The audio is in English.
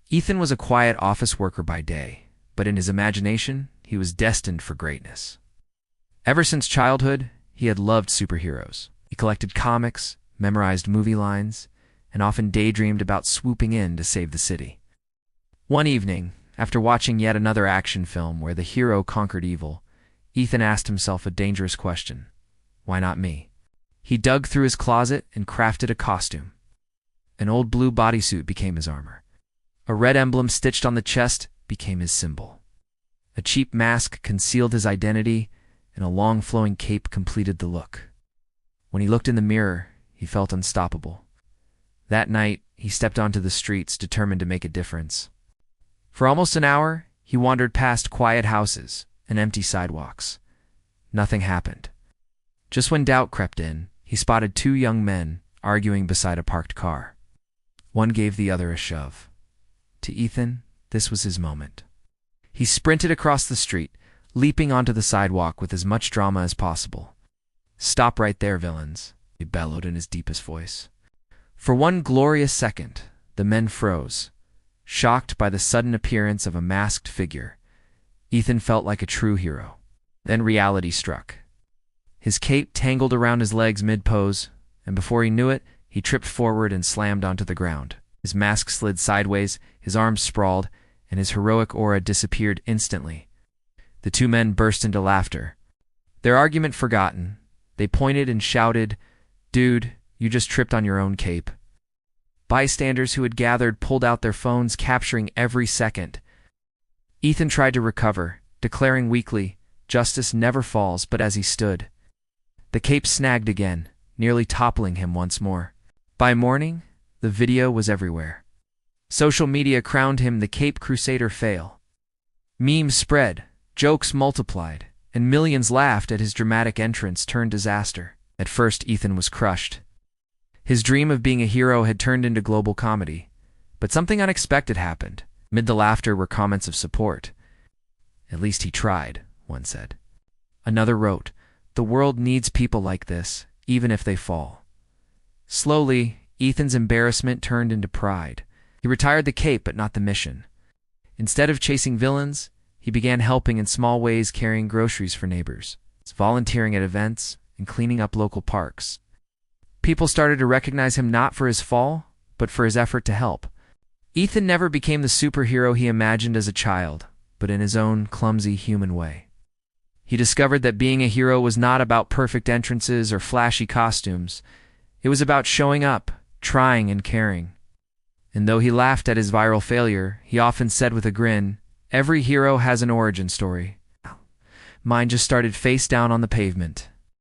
Ethan was a quiet office worker by day, but in his imagination, he was destined for greatness. Ever since childhood, he had loved superheroes. He collected comics, memorized movie lines, and often daydreamed about swooping in to save the city. One evening, after watching yet another action film where the hero conquered evil, Ethan asked himself a dangerous question. Why not me? He dug through his closet and crafted a costume. An old blue bodysuit became his armor. A red emblem stitched on the chest became his symbol. A cheap mask concealed his identity, and a long flowing cape completed the look. When he looked in the mirror, he felt unstoppable. That night, he stepped onto the streets, determined to make a difference. For almost an hour, he wandered past quiet houses and empty sidewalks. Nothing happened. Just when doubt crept in, he spotted two young men arguing beside a parked car. One gave the other a shove. To Ethan, this was his moment. He sprinted across the street, leaping onto the sidewalk with as much drama as possible. "Stop right there, villains," he bellowed in his deepest voice. For one glorious second, the men froze, shocked by the sudden appearance of a masked figure. Ethan felt like a true hero. Then reality struck. His cape tangled around his legs mid-pose, and before he knew it, he tripped forward and slammed onto the ground. His mask slid sideways, his arms sprawled, and his heroic aura disappeared instantly. The two men burst into laughter. Their argument forgotten, they pointed and shouted, "Dude, you just tripped on your own cape." Bystanders who had gathered pulled out their phones, capturing every second. Ethan tried to recover, declaring weakly, "Justice never falls," but as he stood, the cape snagged again, nearly toppling him once more. By morning, the video was everywhere. Social media crowned him the Cape Crusader fail. Memes spread, jokes multiplied, and millions laughed at his dramatic entrance turned disaster. At first, Ethan was crushed. His dream of being a hero had turned into global comedy. But something unexpected happened. Amid the laughter were comments of support. "At least he tried," one said. Another wrote, "The world needs people like this, even if they fall." Slowly, Ethan's embarrassment turned into pride. He retired the cape, but not the mission. Instead of chasing villains, he began helping in small ways, carrying groceries for neighbors, volunteering at events, and cleaning up local parks. People started to recognize him not for his fall, but for his effort to help. Ethan never became the superhero he imagined as a child, but in his own clumsy human way. He discovered that being a hero was not about perfect entrances or flashy costumes. It was about showing up, trying, and caring. And though he laughed at his viral failure, he often said with a grin, "Every hero has an origin story. Mine just started face down on the pavement."